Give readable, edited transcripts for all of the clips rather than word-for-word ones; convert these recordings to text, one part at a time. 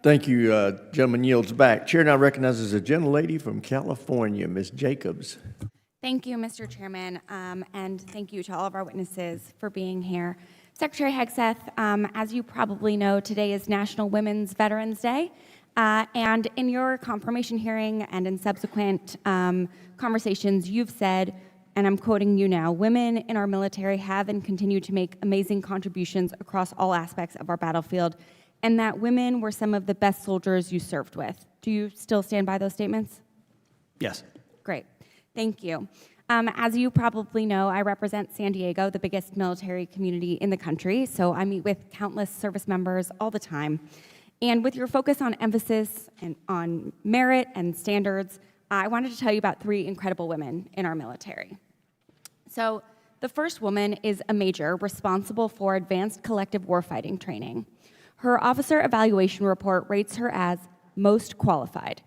Thank you. Gentleman yields back. Chair now recognizes a gentlelady from California, Ms. Jacobs. Thank you, Mr. Chairman, and thank you to all of our witnesses for being here. Secretary Hegseth, as you probably know, today is National Women's Veterans Day, and in your confirmation hearing and in subsequent conversations, you've said, and I'm quoting you now, women in our military have and continue to make amazing contributions across all aspects of our battlefield, and that women were some of the best soldiers you served with. Do you still stand by those statements? Yes. Great. Thank you. As you probably know, I represent San Diego, the biggest military community in the country, so I meet with countless service members all the time. And with your focus on emphasis and on merit and standards, I wanted to tell you about 3 incredible women in our military. So the first woman is a major responsible for advanced collective warfighting training. Her officer evaluation report rates her as most qualified.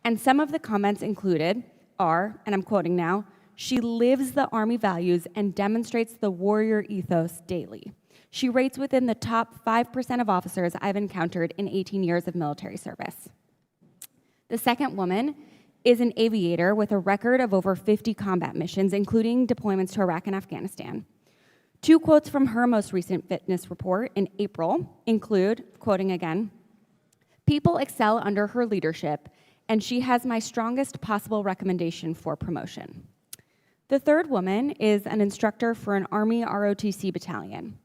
And some of the comments included are, and I'm quoting now, she lives the Army values and demonstrates the warrior ethos daily. She rates within the top 5% of officers I've encountered in 18 years of military service. The second woman is an aviator with a record of over 50 combat missions, including deployments to Iraq and Afghanistan. 2 quotes from her most recent fitness report in April include, quoting again, "People excel under her leadership, and she has my strongest possible recommendation for promotion." The third woman is an instructor for an Army ROTC battalion.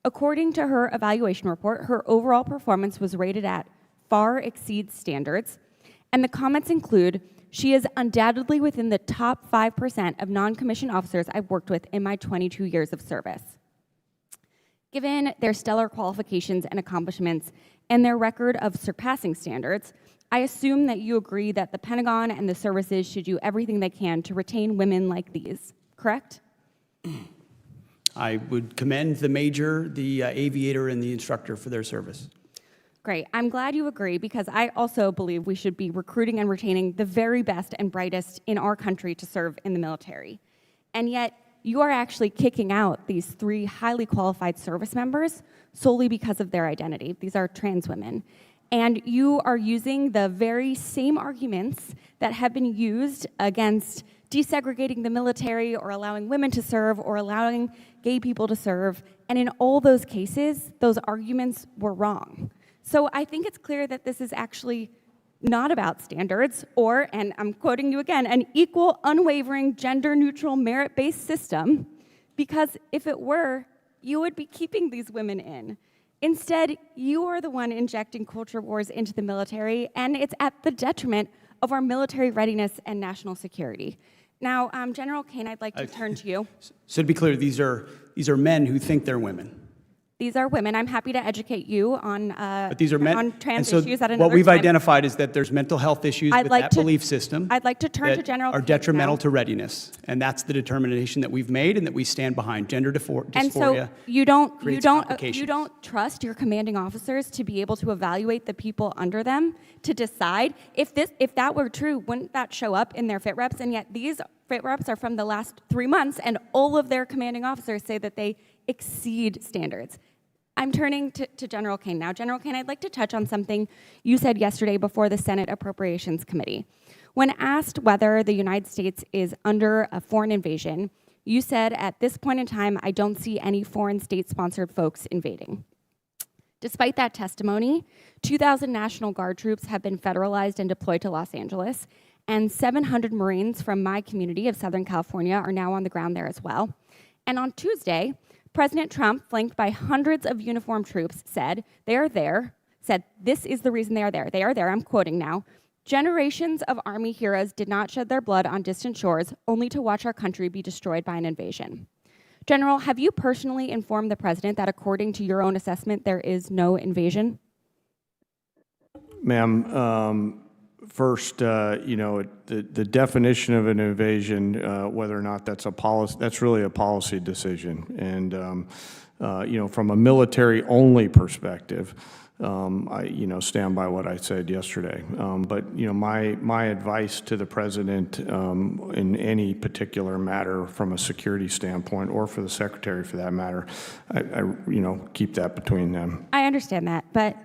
According to her evaluation report, her overall performance was rated at far exceeds standards, and the comments include, "She is undoubtedly within the top 5% of non-commissioned officers I've worked with in my 22 years of service." Given their stellar qualifications and accomplishments and their record of surpassing standards, I assume that you agree that the Pentagon and the services should do everything they can to retain women like these, correct? I would commend the major, the aviator, and the instructor for their service. Great. I'm glad you agree, because I also believe we should be recruiting and retaining the very best and brightest in our country to serve in the military. And yet, you are actually kicking out these 3 highly qualified service members solely because of their identity. These are trans women. And you are using the very same arguments that have been used against desegregating the military or allowing women to serve or allowing gay people to serve. And in all those cases, those arguments were wrong. So I think it's clear that this is actually not about standards or, and I'm quoting you again, an equal, unwavering, gender-neutral, merit-based system, because if it were, you would be keeping these women in. Instead, you are the one injecting culture wars into the military, and it's at the detriment of our military readiness and national security. Now, General Kane, I'd like to turn to you. So to be clear, these are men who think they're women. These are women. I'm happy to educate you on, But these are men, on trans and so issues at another what we've time. identified is that there's mental health issues with that belief system. I'd like to turn to that General are Kane detrimental now. to readiness, and that's the determination that we've made and that we stand behind. Gender dysphoria. And so you don't complications. trust your commanding officers to be able to evaluate the people under them to decide if that were true, wouldn't that show up in their fit reps? And yet these fit reps are from the last 3 months, and all of their commanding officers say that they exceed standards. I'm turning to General Kane now. General Kane, I'd like to touch on something you said yesterday before the Senate Appropriations Committee. When asked whether the United States is under a foreign invasion, you said, "At this point in time, I don't see any foreign state-sponsored folks invading." Despite that testimony, 2,000 National Guard troops have been federalized and deployed to Los Angeles, and 700 Marines from my community of Southern California are now on the ground there as well. And on Tuesday, President Trump, flanked by hundreds of uniformed troops, said this is the reason they are there. They are there, I'm quoting now, "Generations of Army heroes did not shed their blood on distant shores only to watch our country be destroyed by an invasion." General, have you personally informed the president that according to your own assessment, there is no invasion? Ma'am, first, the definition of an invasion, whether or not that's a policy, that's really a policy decision. And, from a military-only perspective, I, stand by what I said yesterday. But, my advice to the president in any particular matter from a security standpoint, or for the secretary for that matter, I keep that between them. I understand that, but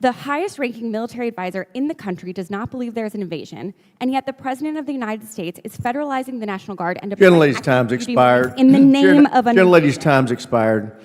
The highest-ranking military advisor in the country does not believe there is an invasion, and yet the President of the United States is federalizing the National Guard and deploying Gentlelady's active time's duty expired. Marines in the name of an Gentlelady's time's expired.